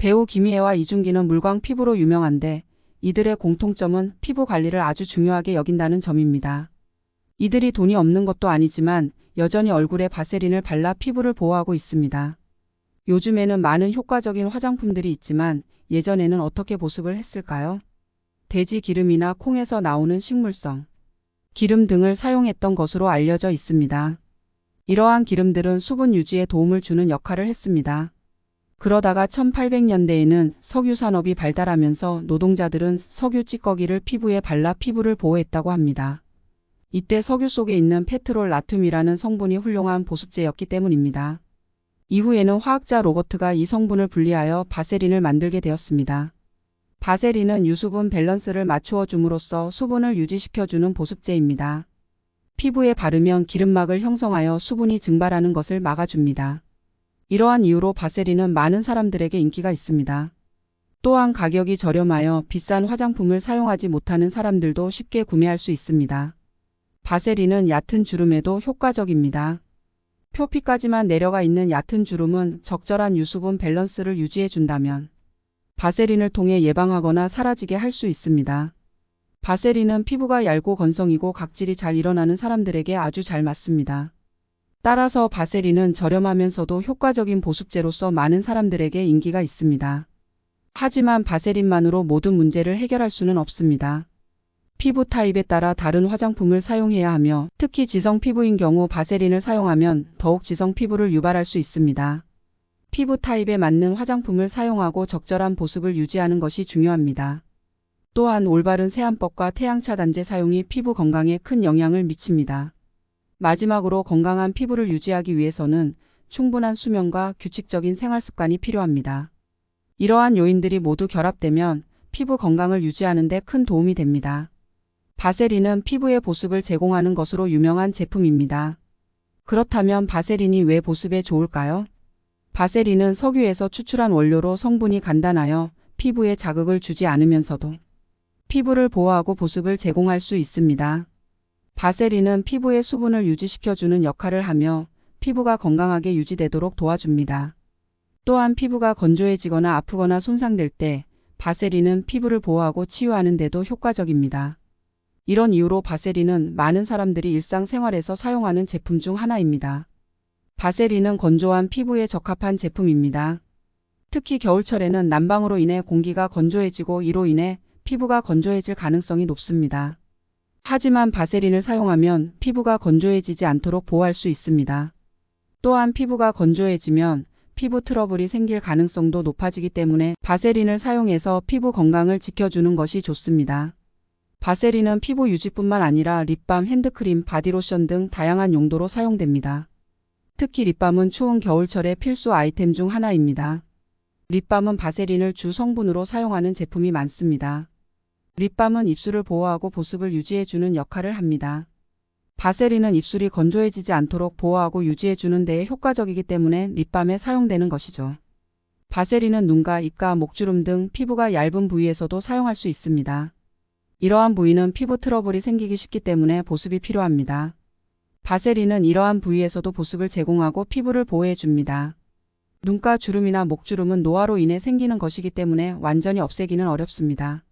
배우 김희애와 이준기는 물광 피부로 유명한데 이들의 공통점은 피부 관리를 아주 중요하게 여긴다는 점입니다. 이들이 돈이 없는 것도 아니지만 여전히 얼굴에 바세린을 발라 피부를 보호하고 있습니다. 요즘에는 많은 효과적인 화장품들이 있지만 예전에는 어떻게 보습을 했을까요? 돼지 기름이나 콩에서 나오는 식물성 기름 등을 사용했던 것으로 알려져 있습니다. 이러한 기름들은 수분 유지에 도움을 주는 역할을 했습니다. 그러다가 1800년대에는 석유 산업이 발달하면서 노동자들은 석유 찌꺼기를 피부에 발라 피부를 보호했다고 합니다. 이때 석유 속에 있는 페트롤 나툼이라는 성분이 훌륭한 보습제였기 때문입니다. 이후에는 화학자 로버트가 이 성분을 분리하여 바세린을 만들게 되었습니다. 바세린은 유수분 밸런스를 맞추어 줌으로써 수분을 유지시켜주는 보습제입니다. 피부에 바르면 기름막을 형성하여 수분이 증발하는 것을 막아줍니다. 이러한 이유로 바세린은 많은 사람들에게 인기가 있습니다. 또한 가격이 저렴하여 비싼 화장품을 사용하지 못하는 사람들도 쉽게 구매할 수 있습니다. 바세린은 얕은 주름에도 효과적입니다. 표피까지만 내려가 있는 얕은 주름은 적절한 유수분 밸런스를 유지해준다면 바세린을 통해 예방하거나 사라지게 할 수 있습니다. 바세린은 피부가 얇고 건성이고 각질이 잘 일어나는 사람들에게 아주 잘 맞습니다. 따라서 바세린은 저렴하면서도 효과적인 보습제로서 많은 사람들에게 인기가 있습니다. 하지만 바세린만으로 모든 문제를 해결할 수는 없습니다. 피부 타입에 따라 다른 화장품을 사용해야 하며 특히 지성 피부인 경우 바세린을 사용하면 더욱 지성 피부를 유발할 수 있습니다. 피부 타입에 맞는 화장품을 사용하고 적절한 보습을 유지하는 것이 중요합니다. 또한 올바른 세안법과 태양 차단제 사용이 피부 건강에 큰 영향을 미칩니다. 마지막으로 건강한 피부를 유지하기 위해서는 충분한 수면과 규칙적인 생활 습관이 필요합니다. 이러한 요인들이 모두 결합되면 피부 건강을 유지하는 데 큰 도움이 됩니다. 바세린은 피부에 보습을 제공하는 것으로 유명한 제품입니다. 그렇다면 바세린이 왜 보습에 좋을까요? 바세린은 석유에서 추출한 원료로 성분이 간단하여 피부에 자극을 주지 않으면서도 피부를 보호하고 보습을 제공할 수 있습니다. 바세린은 피부의 수분을 유지시켜주는 역할을 하며 피부가 건강하게 유지되도록 도와줍니다. 또한 피부가 건조해지거나 아프거나 손상될 때 바세린은 피부를 보호하고 치유하는 데도 효과적입니다. 이런 이유로 바세린은 많은 사람들이 일상생활에서 사용하는 제품 중 하나입니다. 바세린은 건조한 피부에 적합한 제품입니다. 특히 겨울철에는 난방으로 인해 공기가 건조해지고 이로 인해 피부가 건조해질 가능성이 높습니다. 하지만 바세린을 사용하면 피부가 건조해지지 않도록 보호할 수 있습니다. 또한 피부가 건조해지면 피부 트러블이 생길 가능성도 높아지기 때문에 바세린을 사용해서 피부 건강을 지켜주는 것이 좋습니다. 바세린은 피부 유지뿐만 아니라 립밤, 핸드크림, 바디로션 등 다양한 용도로 사용됩니다. 특히 립밤은 추운 겨울철의 필수 아이템 중 하나입니다. 립밤은 바세린을 주 성분으로 사용하는 제품이 많습니다. 립밤은 입술을 보호하고 보습을 유지해주는 역할을 합니다. 바세린은 입술이 건조해지지 않도록 보호하고 유지해주는 데에 효과적이기 때문에 립밤에 사용되는 것이죠. 바세린은 눈가, 입가, 목주름 등 피부가 얇은 부위에서도 사용할 수 있습니다. 이러한 부위는 피부 트러블이 생기기 쉽기 때문에 보습이 필요합니다. 바세린은 이러한 부위에서도 보습을 제공하고 피부를 보호해줍니다. 눈가 주름이나 목주름은 노화로 인해 생기는 것이기 때문에 완전히 없애기는 어렵습니다.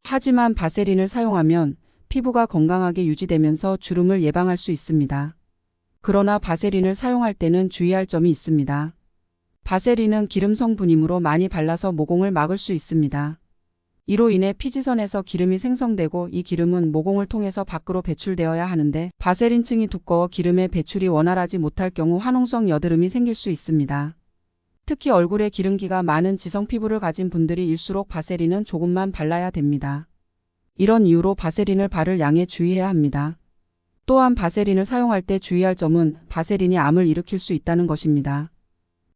하지만 바세린을 사용하면 피부가 건강하게 유지되면서 주름을 예방할 수 있습니다. 그러나 바세린을 사용할 때는 주의할 점이 있습니다. 바세린은 기름 성분이므로 많이 발라서 모공을 막을 수 있습니다. 이로 인해 피지선에서 기름이 생성되고 이 기름은 모공을 통해서 밖으로 배출되어야 하는데 바세린층이 두꺼워 기름의 배출이 원활하지 못할 경우 화농성 여드름이 생길 수 있습니다. 특히 얼굴에 기름기가 많은 지성 피부를 가진 분들이 일수록 바세린은 조금만 발라야 됩니다. 이런 이유로 바세린을 바를 양에 주의해야 합니다. 또한 바세린을 사용할 때 주의할 점은 바세린이 암을 일으킬 수 있다는 것입니다.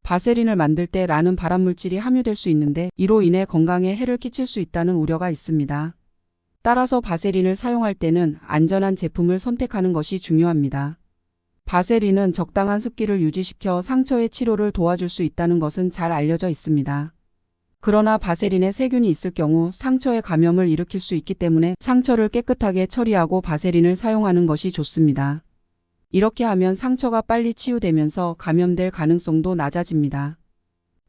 바세린을 만들 때 라는 발암물질이 함유될 수 있는데 이로 인해 건강에 해를 끼칠 수 있다는 우려가 있습니다. 따라서 바세린을 사용할 때는 안전한 제품을 선택하는 것이 중요합니다. 바세린은 적당한 습기를 유지시켜 상처의 치료를 도와줄 수 있다는 것은 잘 알려져 있습니다. 그러나 바세린에 세균이 있을 경우 상처에 감염을 일으킬 수 있기 때문에 상처를 깨끗하게 처리하고 바세린을 사용하는 것이 좋습니다. 이렇게 하면 상처가 빨리 치유되면서 감염될 가능성도 낮아집니다.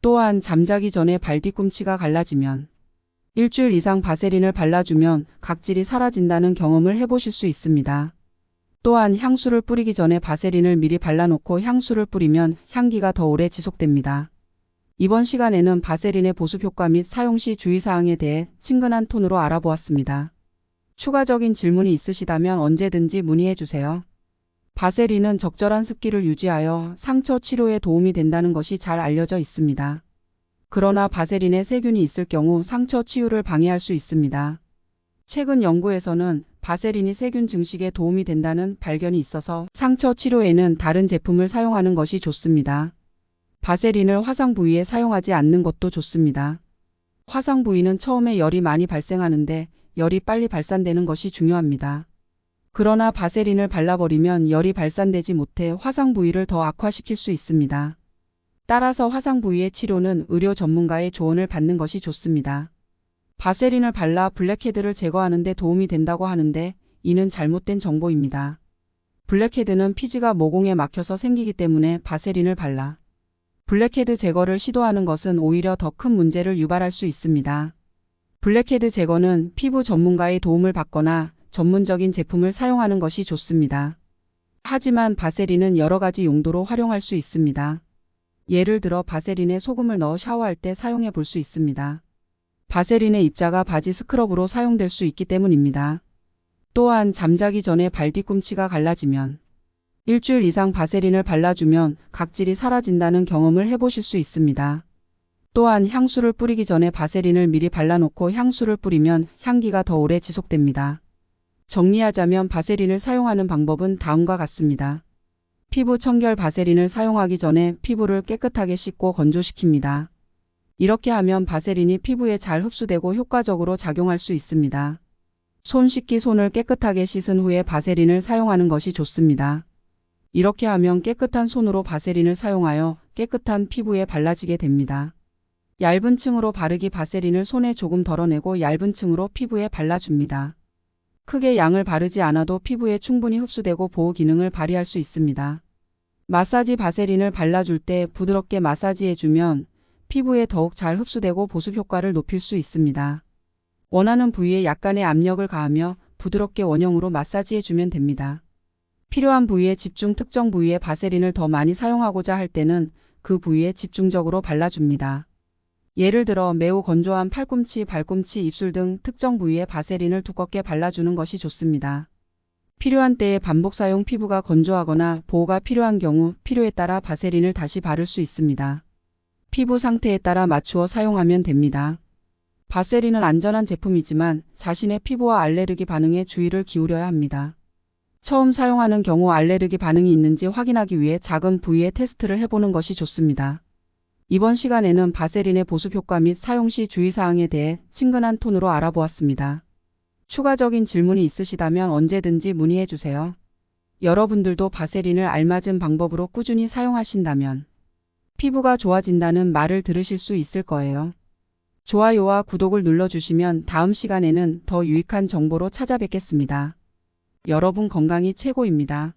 또한 잠자기 전에 발 뒤꿈치가 갈라지면 일주일 이상 바세린을 발라주면 각질이 사라진다는 경험을 해보실 수 있습니다. 또한 향수를 뿌리기 전에 바세린을 미리 발라놓고 향수를 뿌리면 향기가 더 오래 지속됩니다. 이번 시간에는 바세린의 보습 효과 및 사용 시 주의사항에 대해 친근한 톤으로 알아보았습니다. 추가적인 질문이 있으시다면 언제든지 문의해주세요. 바세린은 적절한 습기를 유지하여 상처 치료에 도움이 된다는 것이 잘 알려져 있습니다. 그러나 바세린에 세균이 있을 경우 상처 치유를 방해할 수 있습니다. 최근 연구에서는 바세린이 세균 증식에 도움이 된다는 발견이 있어서 상처 치료에는 다른 제품을 사용하는 것이 좋습니다. 바세린을 화상 부위에 사용하지 않는 것도 좋습니다. 화상 부위는 처음에 열이 많이 발생하는데 열이 빨리 발산되는 것이 중요합니다. 그러나 바세린을 발라버리면 열이 발산되지 못해 화상 부위를 더 악화시킬 수 있습니다. 따라서 화상 부위의 치료는 의료 전문가의 조언을 받는 것이 좋습니다. 바세린을 발라 블랙헤드를 제거하는 데 도움이 된다고 하는데 이는 잘못된 정보입니다. 블랙헤드는 피지가 모공에 막혀서 생기기 때문에 바세린을 발라 블랙헤드 제거를 시도하는 것은 오히려 더 큰 문제를 유발할 수 있습니다. 블랙헤드 제거는 피부 전문가의 도움을 받거나 전문적인 제품을 사용하는 것이 좋습니다. 하지만 바세린은 여러 가지 용도로 활용할 수 있습니다. 예를 들어 바세린에 소금을 넣어 샤워할 때 사용해 볼 수 있습니다. 바세린의 입자가 바지 스크럽으로 사용될 수 있기 때문입니다. 또한 잠자기 전에 발 뒤꿈치가 갈라지면 일주일 이상 바세린을 발라주면 각질이 사라진다는 경험을 해보실 수 있습니다. 또한 향수를 뿌리기 전에 바세린을 미리 발라놓고 향수를 뿌리면 향기가 더 오래 지속됩니다. 정리하자면 바세린을 사용하는 방법은 다음과 같습니다. 피부 청결 바세린을 사용하기 전에 피부를 깨끗하게 씻고 건조시킵니다. 이렇게 하면 바세린이 피부에 잘 흡수되고 효과적으로 작용할 수 있습니다. 손 씻기 손을 깨끗하게 씻은 후에 바세린을 사용하는 것이 좋습니다. 이렇게 하면 깨끗한 손으로 바세린을 사용하여 깨끗한 피부에 발라지게 됩니다. 얇은 층으로 바르기 바세린을 손에 조금 덜어내고 얇은 층으로 피부에 발라줍니다. 크게 양을 바르지 않아도 피부에 충분히 흡수되고 보호 기능을 발휘할 수 있습니다. 마사지 바세린을 발라줄 때 부드럽게 마사지해주면 피부에 더욱 잘 흡수되고 보습 효과를 높일 수 있습니다. 원하는 부위에 약간의 압력을 가하며 부드럽게 원형으로 마사지해주면 됩니다. 필요한 부위에 집중 특정 부위에 바세린을 더 많이 사용하고자 할 때는 그 부위에 집중적으로 발라줍니다. 예를 들어 매우 건조한 팔꿈치, 발꿈치, 입술 등 특정 부위에 바세린을 두껍게 발라주는 것이 좋습니다. 필요한 때에 반복 사용 피부가 건조하거나 보호가 필요한 경우 필요에 따라 바세린을 다시 바를 수 있습니다. 피부 상태에 따라 맞추어 사용하면 됩니다. 바세린은 안전한 제품이지만 자신의 피부와 알레르기 반응에 주의를 기울여야 합니다. 처음 사용하는 경우 알레르기 반응이 있는지 확인하기 위해 작은 부위에 테스트를 해보는 것이 좋습니다. 이번 시간에는 바세린의 보습 효과 및 사용 시 주의사항에 대해 친근한 톤으로 알아보았습니다. 추가적인 질문이 있으시다면 언제든지 문의해주세요. 여러분들도 바세린을 알맞은 방법으로 꾸준히 사용하신다면 피부가 좋아진다는 말을 들으실 수 있을 거예요. 좋아요와 구독을 눌러주시면 다음 시간에는 더 유익한 정보로 찾아뵙겠습니다. 여러분 건강이 최고입니다.